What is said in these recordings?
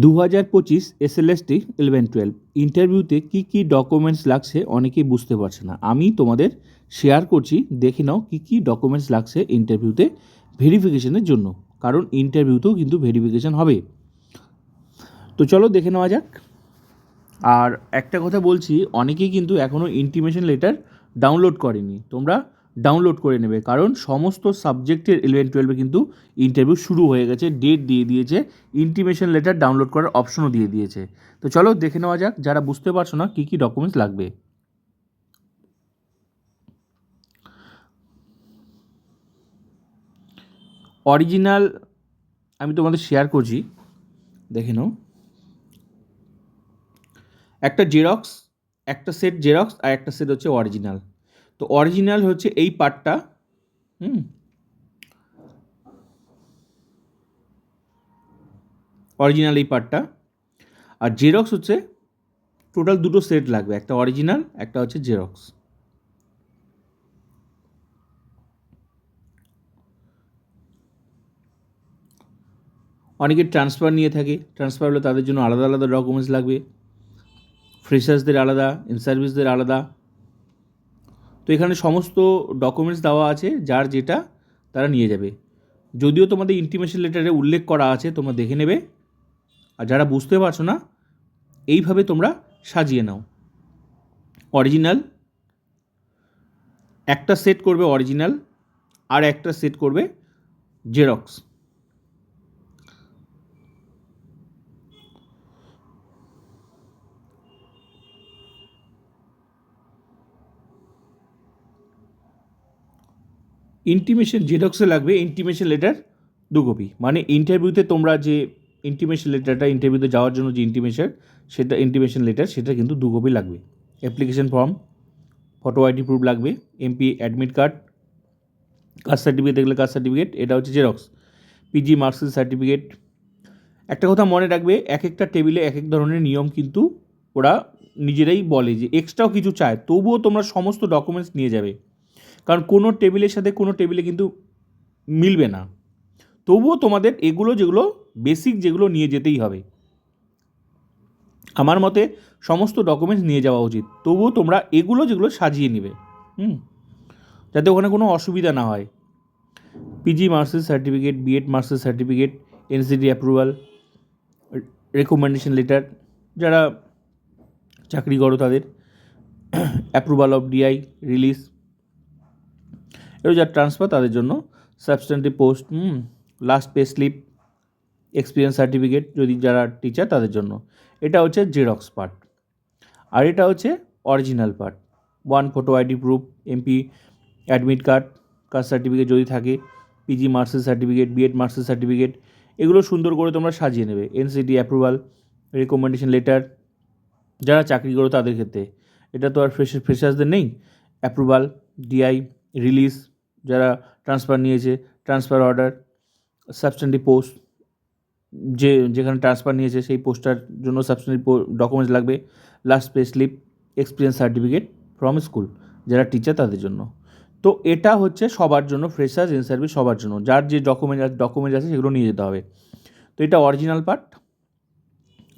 2025 SLST 11-12 ইন্টারভিউতে কী কী documents লাগছে অনেকেই বুঝতে পারছে না। আমি তোমাদের শেয়ার করছি, দেখে নাও কী কী ডকুমেন্টস লাগছে ইন্টারভিউতে ভেরিফিকেশনের জন্য, কারণ ইন্টারভিউতেও কিন্তু ভেরিফিকেশন হবে। তো চলো দেখে নেওয়া যাক। আর একটা কথা বলছি, অনেকেই কিন্তু এখনও ইন্টিমেশন লেটার ডাউনলোড করেনি। তোমরা ডাউনলোড করে নেবে, কারণ সমস্ত সাবজেক্টের 11-12 কিন্তু ইন্টারভিউ শুরু হয়ে গেছে, ডেট দিয়ে দিয়েছে, ইন্টিমেশন লেটার ডাউনলোড করার অপশনও দিয়ে দিয়েছে। তো চলো দেখে নেওয়া যাক, যারা বুঝতে পারছো না কী কী ডকুমেন্টস লাগবে। অরিজিনাল আমি তোমাদের শেয়ার করছি, দেখে নাও। একটা জেরক্স, একটা সেট জেরক্স আর একটা সেট হচ্ছে অরিজিনাল। তো অরিজিনাল হচ্ছে এই পার্টটা, অরিজিনাল এই পার্টটা, আর জেরক্স হচ্ছে টোটাল দুটো সেট লাগবে, একটা অরিজিনাল একটা হচ্ছে জেরক্স। অনেকে ট্রান্সফার নিয়ে থাকে, ট্রান্সফার হলে তাদের জন্য আলাদা আলাদা ডকুমেন্টস লাগবে, ফ্রেশার্সদের আলাদা, ইন সার্ভিসদের আলাদা। তো এখানে সমস্ত ডকুমেন্টস দেওয়া আছে, যার যেটা তারা নিয়ে যাবে। যদিও তোমাদের ইন্টিমেশন লেটারে উল্লেখ করা আছে, তোমরা দেখে নেবে। আর যারা বুঝতে পারছো না, এইভাবে তোমরা সাজিয়ে নাও। অরিজিনাল একটা সেট করবে, অরিজিনাল আর একটা সেট করবে জেরক্স। ইন্টিমেশন জেরক্সে লাগবে ইন্টিমেশন লেটার 2 কপি, মানে ইন্টারভিউতে তোমরা যে ইন্টিমেশন লেটারটা, ইন্টারভিউতে যাওয়ার জন্য যে ইন্টিমেশন, সেটা ইন্টিমেশন লেটার, সেটা কিন্তু 2 কপি লাগবে। Application form, photo ID proof লাগবে, MP admit card, caste certificate দেখলে কাস্ট সার্টিফিকেট, এটা হচ্ছে জেরক্স, পিজি মার্কশিট সার্টিফিকেট। একটা কথা মনে রাখবে, এক একটা টেবিলে এক এক ধরনের নিয়ম কিন্তু ওরা নিজেরাই বলে যে এক্সট্রাও কিছু চায়, তবুও তোমরা সমস্ত ডকুমেন্টস নিয়ে যাবে, কারণ কোনো টেবিলের সাথে কোনো টেবিলে কিন্তু মিলবে না। তবুও তোমাদের এগুলো যেগুলো বেসিক, যেগুলো নিয়ে যেতেই হবে। আমার মতে সমস্ত ডকুমেন্টস নিয়ে যাওয়া উচিত, তবুও তোমরা এগুলো যেগুলো সাজিয়ে নেবে, যাতে ওখানে কোনো অসুবিধা না হয়। PG marksheet certificate, BEd marksheet certificate, NCT approval, recommendation letter, যারা চাকরি করো তাদের, অ্যাপ্রুভাল অফ ডিআই রিলিজ, এবার যারা ট্রান্সফার তাদের জন্য substantive post, last pay slip, experience certificate যদি যারা টিচার তাদের জন্য। এটা হচ্ছে জেরক্স পার্ট। আর এটা হচ্ছে original part. 1 photo ID proof, MP admit card, caste certificate যদি থাকে, PG marksheet certificate, BEd marksheet certificate, এগুলো সুন্দর করে তোমরা সাজিয়ে নেবে। এনসিটি অ্যাপ্রুভাল, রেকমেন্ডেশন লেটার, যারা চাকরি করো তাদের ক্ষেত্রে, এটা তো আর ফ্রেশার্সদের নেই। অ্যাপ্রুভাল, ডিআই রিলিজ, যারা ট্রান্সফার নিয়েছে, ট্রান্সফার অর্ডার, সাবস্ট্যান্টিভ পোস্ট, যেখানে ট্রান্সফার নিয়েছে সেই পোস্টটার জন্য সাবস্ট্যান্টিভ ডকুমেন্টস লাগবে, last pay slip, experience certificate from school, যারা টিচার তাদের জন্য। তো এটা হচ্ছে সবার জন্য, ফ্রেশার্স, ইন সার্ভিস, সবার জন্য যার যে ডকুমেন্টস আছে সেগুলো নিয়ে যেতে হবে। তো এটা অরিজিনাল পার্ট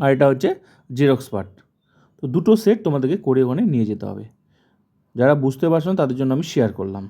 আর এটা হচ্ছে জেরক্স পার্ট। তো দুটো সেট তোমাদেরকে করে ওখানে নিয়ে যেতে হবে। যারা বুঝতে পারছো না তাদের জন্য আমি শেয়ার করলাম।